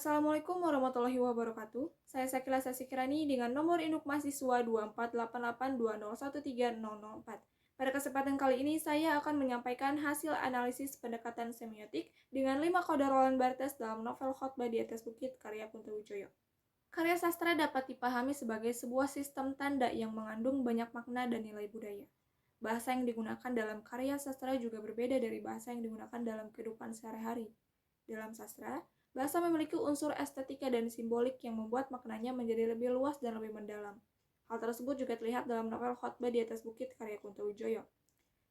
Assalamualaikum warahmatullahi wabarakatuh. Saya Sakila Sasikirani dengan nomor induk mahasiswa 248820130004. Pada kesempatan kali ini saya akan menyampaikan hasil analisis pendekatan semiotik dengan 5 kode Roland Barthes dalam novel Khotbah di Atas Bukit karya Kunto Wijoyo. Karya sastra dapat dipahami sebagai sebuah sistem tanda yang mengandung banyak makna dan nilai budaya. Bahasa yang digunakan dalam karya sastra juga berbeda dari bahasa yang digunakan dalam kehidupan sehari-hari. Dalam sastra, bahasa memiliki unsur estetika dan simbolik yang membuat maknanya menjadi lebih luas dan lebih mendalam. Hal tersebut juga terlihat dalam novel Khotbah di Atas Bukit karya Kunto Wijoyo.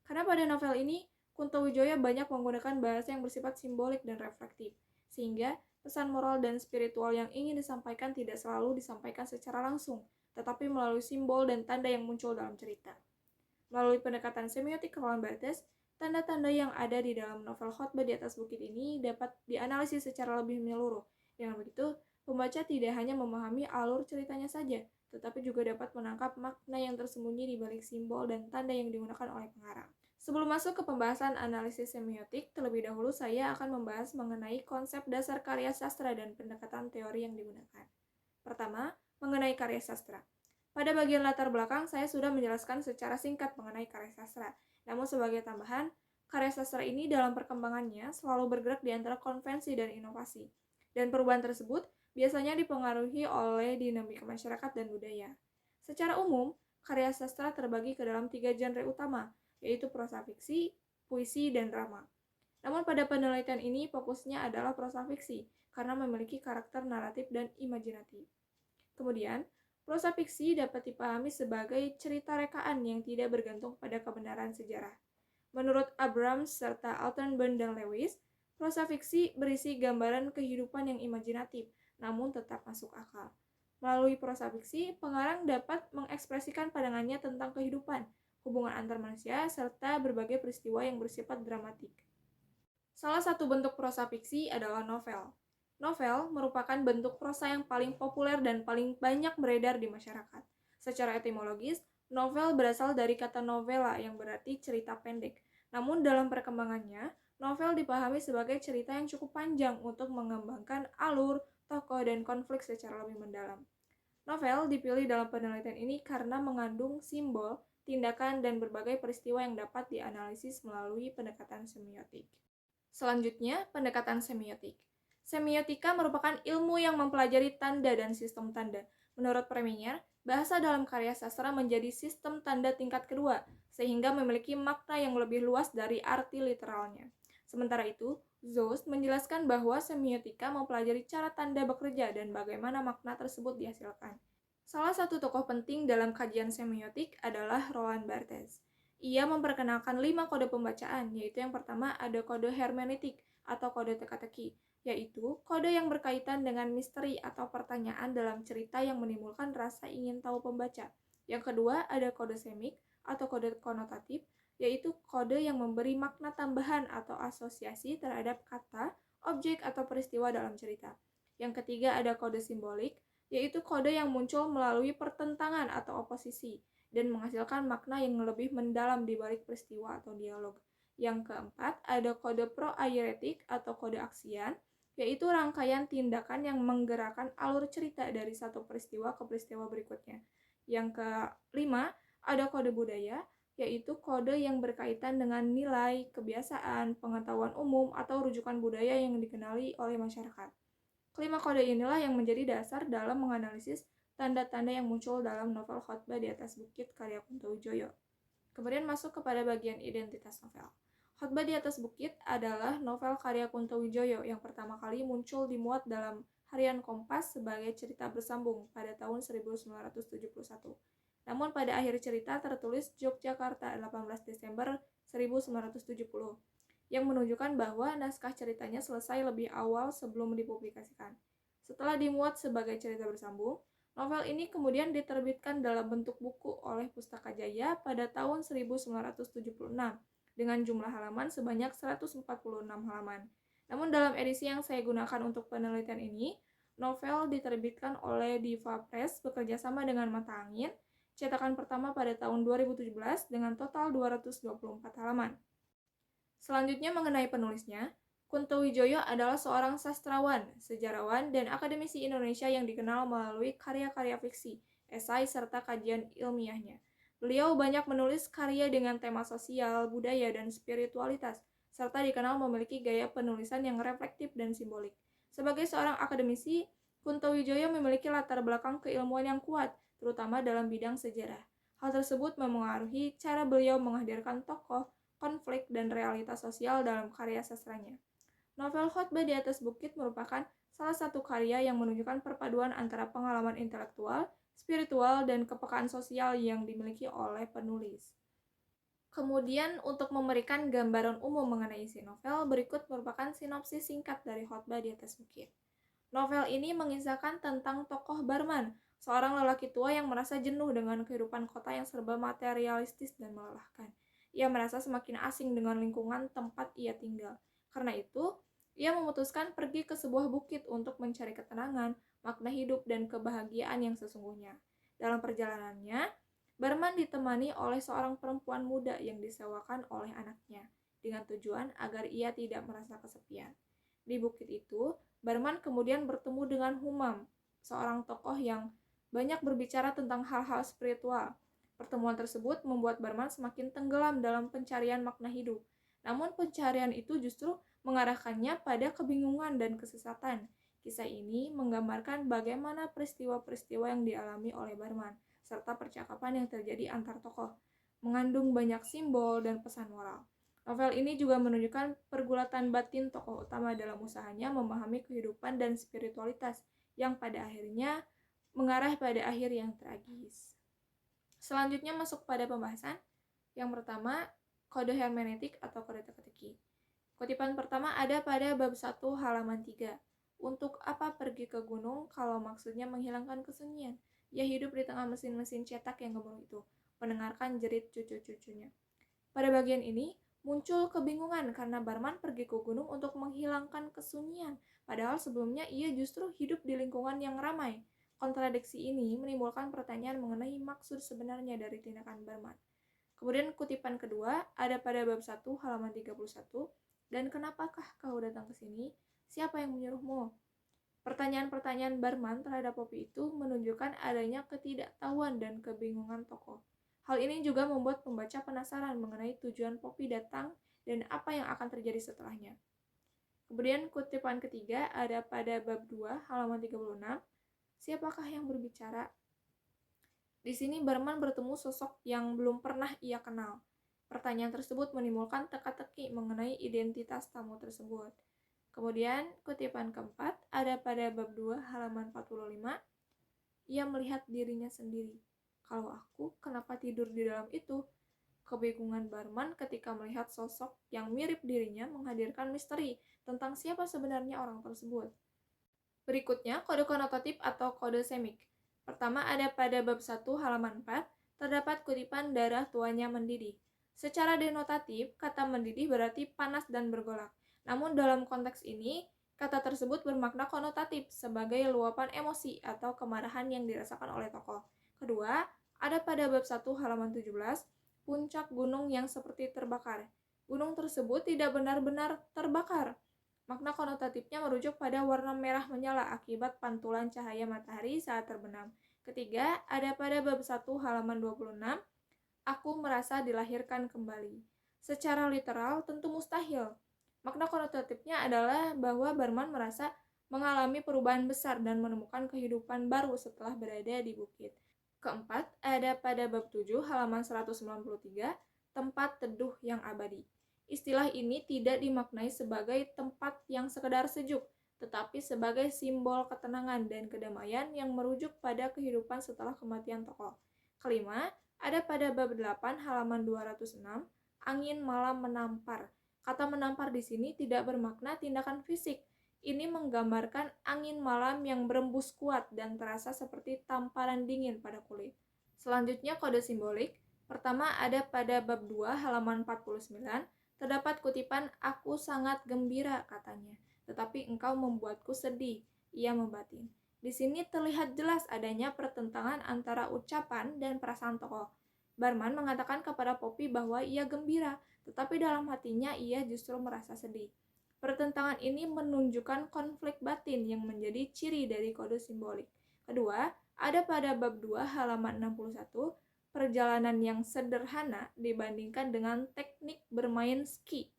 Karena pada novel ini, Kunto Wijoyo banyak menggunakan bahasa yang bersifat simbolik dan reflektif, sehingga pesan moral dan spiritual yang ingin disampaikan tidak selalu disampaikan secara langsung, tetapi melalui simbol dan tanda yang muncul dalam cerita. Melalui pendekatan semiotik Roland Barthes, tanda-tanda yang ada di dalam novel Khotbah di Atas Bukit ini dapat dianalisis secara lebih menyeluruh. Dengan begitu, pembaca tidak hanya memahami alur ceritanya saja, tetapi juga dapat menangkap makna yang tersembunyi di balik simbol dan tanda yang digunakan oleh pengarang. Sebelum masuk ke pembahasan analisis semiotik, terlebih dahulu saya akan membahas mengenai konsep dasar karya sastra dan pendekatan teori yang digunakan. Pertama, mengenai karya sastra. Pada bagian latar belakang, saya sudah menjelaskan secara singkat mengenai karya sastra. Namun sebagai tambahan, karya sastra ini dalam perkembangannya selalu bergerak di antara konvensi dan inovasi. Dan perubahan tersebut biasanya dipengaruhi oleh dinamika masyarakat dan budaya. Secara umum, karya sastra terbagi ke dalam 3 genre utama, yaitu prosa fiksi, puisi, dan drama. Namun pada penelitian ini fokusnya adalah prosa fiksi, karena memiliki karakter naratif dan imajinatif. Kemudian, prosa fiksi dapat dipahami sebagai cerita rekaan yang tidak bergantung pada kebenaran sejarah. Menurut Abrams serta Altenburn dan Lewis, prosa fiksi berisi gambaran kehidupan yang imajinatif, namun tetap masuk akal. Melalui prosa fiksi, pengarang dapat mengekspresikan pandangannya tentang kehidupan, hubungan antar manusia, serta berbagai peristiwa yang bersifat dramatik. Salah satu bentuk prosa fiksi adalah novel. Novel merupakan bentuk prosa yang paling populer dan paling banyak beredar di masyarakat. Secara etimologis, novel berasal dari kata novela yang berarti cerita pendek. Namun dalam perkembangannya, novel dipahami sebagai cerita yang cukup panjang untuk mengembangkan alur, tokoh, dan konflik secara lebih mendalam. Novel dipilih dalam penelitian ini karena mengandung simbol, tindakan, dan berbagai peristiwa yang dapat dianalisis melalui pendekatan semiotik. Selanjutnya, pendekatan semiotik. Semiotika merupakan ilmu yang mempelajari tanda dan sistem tanda. Menurut Preminger, bahasa dalam karya sastra menjadi sistem tanda tingkat kedua, sehingga memiliki makna yang lebih luas dari arti literalnya. Sementara itu, Zost menjelaskan bahwa semiotika mempelajari cara tanda bekerja dan bagaimana makna tersebut dihasilkan. Salah satu tokoh penting dalam kajian semiotik adalah Roland Barthes. Ia memperkenalkan 5 kode pembacaan, yaitu yang pertama ada kode hermeneutik atau kode teka-teki, yaitu kode yang berkaitan dengan misteri atau pertanyaan dalam cerita yang menimbulkan rasa ingin tahu pembaca. Yang kedua ada kode semik atau kode konotatif, yaitu kode yang memberi makna tambahan atau asosiasi terhadap kata, objek, atau peristiwa dalam cerita. Yang ketiga ada kode simbolik, yaitu kode yang muncul melalui pertentangan atau oposisi dan menghasilkan makna yang lebih mendalam di balik peristiwa atau dialog. Yang keempat, ada kode proaieretik atau kode aksian, yaitu rangkaian tindakan yang menggerakkan alur cerita dari satu peristiwa ke peristiwa berikutnya. Yang kelima, ada kode budaya, yaitu kode yang berkaitan dengan nilai, kebiasaan, pengetahuan umum, atau rujukan budaya yang dikenali oleh masyarakat. Kelima kode inilah yang menjadi dasar dalam menganalisis tanda-tanda yang muncul dalam novel Khotbah di Atas Bukit karya Kunto Wijoyo. Kemudian masuk kepada bagian identitas novel. Khotbah di Atas Bukit adalah novel karya Kunto Wijoyo yang pertama kali muncul dimuat dalam Harian Kompas sebagai cerita bersambung pada tahun 1971. Namun pada akhir cerita tertulis Yogyakarta 18 Desember 1970 yang menunjukkan bahwa naskah ceritanya selesai lebih awal sebelum dipublikasikan. Setelah dimuat sebagai cerita bersambung, novel ini kemudian diterbitkan dalam bentuk buku oleh Pustaka Jaya pada tahun 1976 dengan jumlah halaman sebanyak 146 halaman. Namun dalam edisi yang saya gunakan untuk penelitian ini, novel diterbitkan oleh Diva Press bekerjasama dengan Mata Angin, cetakan pertama pada tahun 2017 dengan total 224 halaman. Selanjutnya mengenai penulisnya, Kunto Wijoyo adalah seorang sastrawan, sejarawan, dan akademisi Indonesia yang dikenal melalui karya-karya fiksi, esai, serta kajian ilmiahnya. Beliau banyak menulis karya dengan tema sosial, budaya, dan spiritualitas, serta dikenal memiliki gaya penulisan yang reflektif dan simbolik. Sebagai seorang akademisi, Kunto Wijoyo memiliki latar belakang keilmuan yang kuat, terutama dalam bidang sejarah. Hal tersebut memengaruhi cara beliau menghadirkan tokoh, konflik, dan realitas sosial dalam karya sastranya. Novel Khotbah di Atas Bukit merupakan salah satu karya yang menunjukkan perpaduan antara pengalaman intelektual, spiritual, dan kepekaan sosial yang dimiliki oleh penulis. Kemudian, untuk memberikan gambaran umum mengenai isi novel, berikut merupakan sinopsis singkat dari Khotbah di Atas Bukit. Novel ini mengisahkan tentang tokoh Barman, seorang lelaki tua yang merasa jenuh dengan kehidupan kota yang serba materialistis dan melelahkan. Ia merasa semakin asing dengan lingkungan tempat ia tinggal. Karena itu, ia memutuskan pergi ke sebuah bukit untuk mencari ketenangan, makna hidup, dan kebahagiaan yang sesungguhnya. Dalam perjalanannya, Barman ditemani oleh seorang perempuan muda yang disewakan oleh anaknya, dengan tujuan agar ia tidak merasa kesepian. Di bukit itu, Barman kemudian bertemu dengan Humam, seorang tokoh yang banyak berbicara tentang hal-hal spiritual. Pertemuan tersebut membuat Barman semakin tenggelam dalam pencarian makna hidup. Namun pencarian itu justru mengarahkannya pada kebingungan dan kesesatan. Kisah ini menggambarkan bagaimana peristiwa-peristiwa yang dialami oleh Barman, serta percakapan yang terjadi antar tokoh, mengandung banyak simbol dan pesan moral. Novel ini juga menunjukkan pergulatan batin tokoh utama dalam usahanya memahami kehidupan dan spiritualitas yang pada akhirnya mengarah pada akhir yang tragis. Selanjutnya masuk pada pembahasan. Yang pertama, kode hermeneutik atau kode teka-teki. Kutipan pertama ada pada bab 1 halaman 3. Untuk apa pergi ke gunung kalau maksudnya menghilangkan kesunyian? Ia hidup di tengah mesin-mesin cetak yang gemuruh itu, mendengarkan jerit cucu-cucunya. Pada bagian ini, muncul kebingungan karena Barman pergi ke gunung untuk menghilangkan kesunyian, padahal sebelumnya ia justru hidup di lingkungan yang ramai. Kontradiksi ini menimbulkan pertanyaan mengenai maksud sebenarnya dari tindakan Barman. Kemudian kutipan kedua ada pada bab 1 halaman 31. Dan kenapakah kau datang ke sini? Siapa yang menyuruhmu? Pertanyaan-pertanyaan Barman terhadap Poppy itu menunjukkan adanya ketidaktahuan dan kebingungan tokoh. Hal ini juga membuat pembaca penasaran mengenai tujuan Poppy datang dan apa yang akan terjadi setelahnya. Kemudian kutipan ketiga ada pada bab 2 halaman 36. Siapakah yang berbicara? Di sini Barman bertemu sosok yang belum pernah ia kenal. Pertanyaan tersebut menimbulkan teka-teki mengenai identitas tamu tersebut. Kemudian kutipan keempat ada pada bab 2 halaman 45. Ia melihat dirinya sendiri. Kalau aku, kenapa tidur di dalam itu? Kebingungan Barman ketika melihat sosok yang mirip dirinya menghadirkan misteri tentang siapa sebenarnya orang tersebut. Berikutnya, kode konotatif atau kode semik. Pertama ada pada bab 1 halaman 4, terdapat kutipan darah tuanya mendidih. Secara denotatif, kata mendidih berarti panas dan bergolak. Namun dalam konteks ini, kata tersebut bermakna konotatif sebagai luapan emosi atau kemarahan yang dirasakan oleh tokoh. Kedua, ada pada bab 1 halaman 17, puncak gunung yang seperti terbakar. Gunung tersebut tidak benar-benar terbakar. Makna konotatifnya merujuk pada warna merah menyala akibat pantulan cahaya matahari saat terbenam. Ketiga, ada pada bab 1 halaman 26, aku merasa dilahirkan kembali. Secara literal tentu mustahil. Makna konotatifnya adalah bahwa Barman merasa mengalami perubahan besar dan menemukan kehidupan baru setelah berada di bukit. Keempat, ada pada bab 7 halaman 193, tempat teduh yang abadi. Istilah ini tidak dimaknai sebagai tempat yang sekedar sejuk, tetapi sebagai simbol ketenangan dan kedamaian yang merujuk pada kehidupan setelah kematian tokoh. Kelima, ada pada bab 8 halaman 206, angin malam menampar. Kata menampar di sini tidak bermakna tindakan fisik. Ini menggambarkan angin malam yang berembus kuat dan terasa seperti tamparan dingin pada kulit. Selanjutnya kode simbolik. Pertama ada pada bab 2 halaman 49, terdapat kutipan aku sangat gembira katanya, tetapi engkau membuatku sedih, ia membatin. Di sini terlihat jelas adanya pertentangan antara ucapan dan perasaan tokoh. Barman mengatakan kepada Poppy bahwa ia gembira, tetapi dalam hatinya ia justru merasa sedih. Pertentangan ini menunjukkan konflik batin yang menjadi ciri dari kode simbolik. Kedua, ada pada bab 2 halaman 61, perjalanan yang sederhana dibandingkan dengan teknik bermain ski.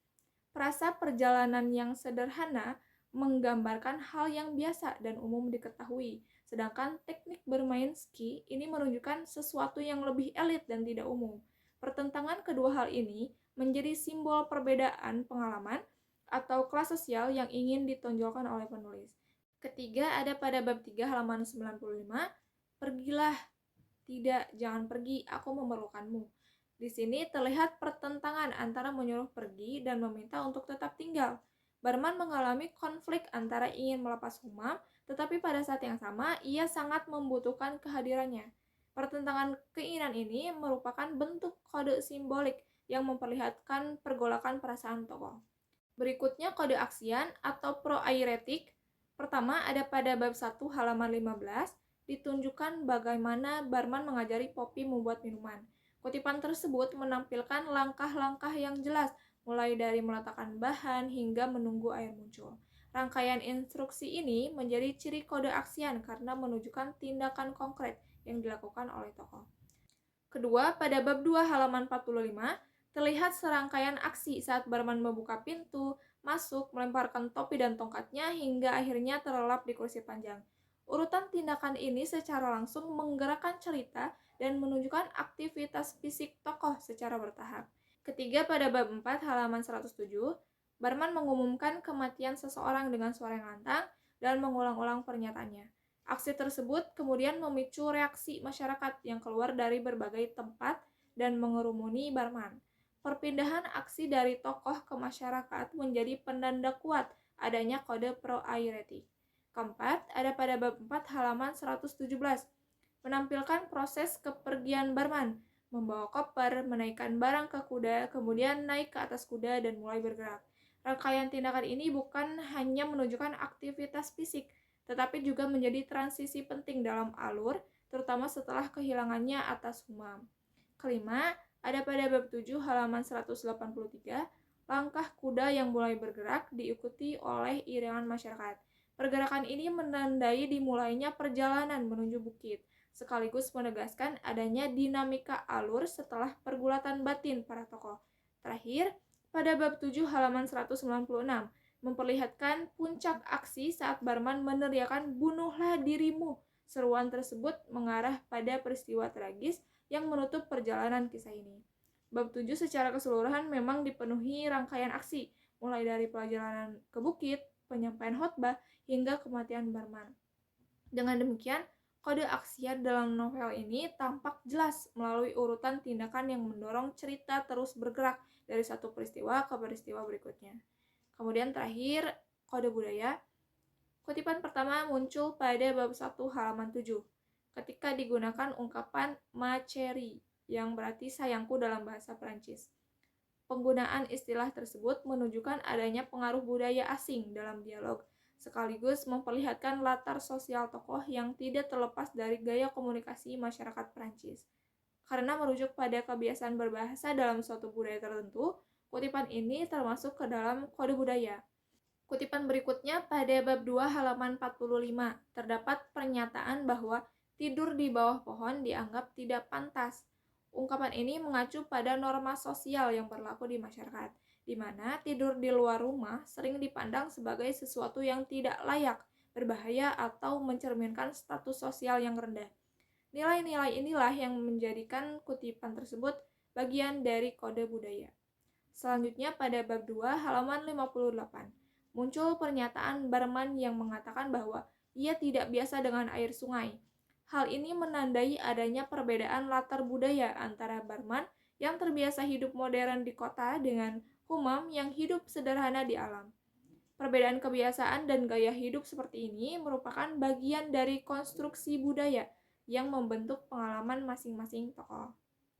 Frasa perjalanan yang sederhana menggambarkan hal yang biasa dan umum diketahui, sedangkan teknik bermain ski ini menunjukkan sesuatu yang lebih elit dan tidak umum. Pertentangan kedua hal ini menjadi simbol perbedaan pengalaman atau kelas sosial yang ingin ditonjolkan oleh penulis. Ketiga, ada pada bab 3 halaman 95, pergilah, tidak, jangan pergi, aku memerlukanmu. Di sini terlihat pertentangan antara menyuruh pergi dan meminta untuk tetap tinggal. Barman mengalami konflik antara ingin melepas Humam, tetapi pada saat yang sama ia sangat membutuhkan kehadirannya. Pertentangan keinginan ini merupakan bentuk kode simbolik yang memperlihatkan pergolakan perasaan tokoh. Berikutnya kode aksian atau proairetik. Pertama ada pada bab 1 halaman 15, ditunjukkan bagaimana barman mengajari Poppy membuat minuman. Kutipan tersebut menampilkan langkah-langkah yang jelas, mulai dari meletakkan bahan hingga menunggu air muncul. Rangkaian instruksi ini menjadi ciri kode aksian karena menunjukkan tindakan konkret yang dilakukan oleh tokoh. Kedua, pada bab 2 halaman 45, terlihat serangkaian aksi saat barman membuka pintu, masuk, melemparkan topi dan tongkatnya, hingga akhirnya terlelap di kursi panjang. Urutan tindakan ini secara langsung menggerakkan cerita dan menunjukkan aktivitas fisik tokoh secara bertahap. Ketiga, pada bab 4 halaman 107, barman mengumumkan kematian seseorang dengan suara yang lantang dan mengulang-ulang pernyataannya. Aksi tersebut kemudian memicu reaksi masyarakat yang keluar dari berbagai tempat dan mengerumuni barman. Perpindahan aksi dari tokoh ke masyarakat menjadi penanda kuat adanya kode proairetik. Keempat, ada pada bab 4 halaman 117, menampilkan proses kepergian barman, membawa koper, menaikkan barang ke kuda, kemudian naik ke atas kuda dan mulai bergerak. Rangkaian tindakan ini bukan hanya menunjukkan aktivitas fisik, tetapi juga menjadi transisi penting dalam alur, terutama setelah kehilangannya atas Humam. Kelima, ada pada bab 7 halaman 183, langkah kuda yang mulai bergerak diikuti oleh iringan masyarakat. Pergerakan ini menandai dimulainya perjalanan menuju bukit, sekaligus menegaskan adanya dinamika alur setelah pergulatan batin para tokoh. Terakhir, pada bab 7 halaman 196, memperlihatkan puncak aksi saat barman meneriakan "bunuhlah dirimu". Seruan tersebut mengarah pada peristiwa tragis yang menutup perjalanan kisah ini. Bab 7 secara keseluruhan memang dipenuhi rangkaian aksi, mulai dari perjalanan ke bukit, penyampaian khotbah, hingga kematian barman. Dengan demikian, kode aksian dalam novel ini tampak jelas melalui urutan tindakan yang mendorong cerita terus bergerak dari satu peristiwa ke peristiwa berikutnya. Kemudian terakhir, kode budaya. Kutipan pertama muncul pada bab 1 halaman 7, ketika digunakan ungkapan "ma chérie" yang berarti sayangku dalam bahasa Prancis. Penggunaan istilah tersebut menunjukkan adanya pengaruh budaya asing dalam dialog, sekaligus memperlihatkan latar sosial tokoh yang tidak terlepas dari gaya komunikasi masyarakat Prancis. Karena merujuk pada kebiasaan berbahasa dalam suatu budaya tertentu, kutipan ini termasuk ke dalam kode budaya. Kutipan berikutnya pada bab 2 halaman 45, terdapat pernyataan bahwa tidur di bawah pohon dianggap tidak pantas. Ungkapan ini mengacu pada norma sosial yang berlaku di masyarakat, di mana tidur di luar rumah sering dipandang sebagai sesuatu yang tidak layak, berbahaya, atau mencerminkan status sosial yang rendah. Nilai-nilai inilah yang menjadikan kutipan tersebut bagian dari kode budaya. Selanjutnya pada bab 2 halaman 58, muncul pernyataan barman yang mengatakan bahwa ia tidak biasa dengan air sungai. Hal ini menandai adanya perbedaan latar budaya antara barman yang terbiasa hidup modern di kota dengan Humam yang hidup sederhana di alam. Perbedaan kebiasaan dan gaya hidup seperti ini merupakan bagian dari konstruksi budaya yang membentuk pengalaman masing-masing tokoh.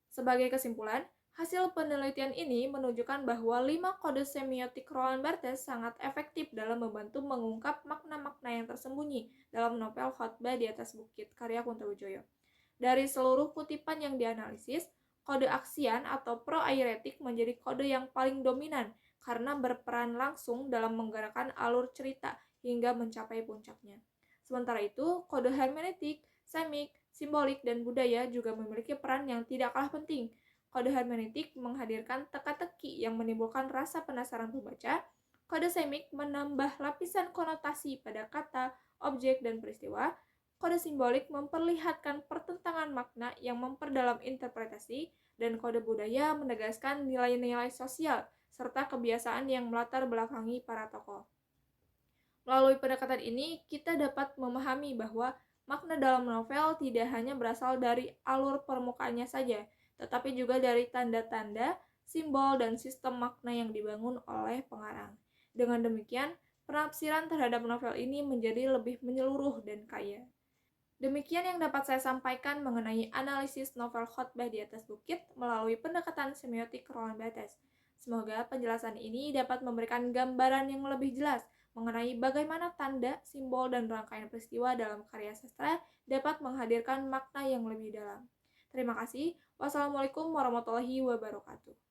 Sebagai kesimpulan, hasil penelitian ini menunjukkan bahwa 5 kode semiotik Roland Barthes sangat efektif dalam membantu mengungkap makna-makna yang tersembunyi dalam novel Khotbah di Atas Bukit karya Kuntowijoyo. Dari seluruh kutipan yang dianalisis, kode aksian atau proairetik menjadi kode yang paling dominan karena berperan langsung dalam menggerakkan alur cerita hingga mencapai puncaknya. Sementara itu, kode hermeneutik, semik, simbolik, dan budaya juga memiliki peran yang tidak kalah penting. Kode hermeneutik menghadirkan teka-teki yang menimbulkan rasa penasaran pembaca. Kode semik menambah lapisan konotasi pada kata, objek, dan peristiwa. Kode simbolik memperlihatkan pertentangan makna yang memperdalam interpretasi, dan kode budaya menegaskan nilai-nilai sosial serta kebiasaan yang melatar belakangi para tokoh. Melalui pendekatan ini, kita dapat memahami bahwa makna dalam novel tidak hanya berasal dari alur permukaannya saja, tetapi juga dari tanda-tanda, simbol, dan sistem makna yang dibangun oleh pengarang. Dengan demikian, penafsiran terhadap novel ini menjadi lebih menyeluruh dan kaya. Demikian yang dapat saya sampaikan mengenai analisis novel Khotbah di Atas Bukit melalui pendekatan semiotik Roland Barthes. Semoga penjelasan ini dapat memberikan gambaran yang lebih jelas mengenai bagaimana tanda, simbol, dan rangkaian peristiwa dalam karya sastra dapat menghadirkan makna yang lebih dalam. Terima kasih. Wassalamualaikum warahmatullahi wabarakatuh.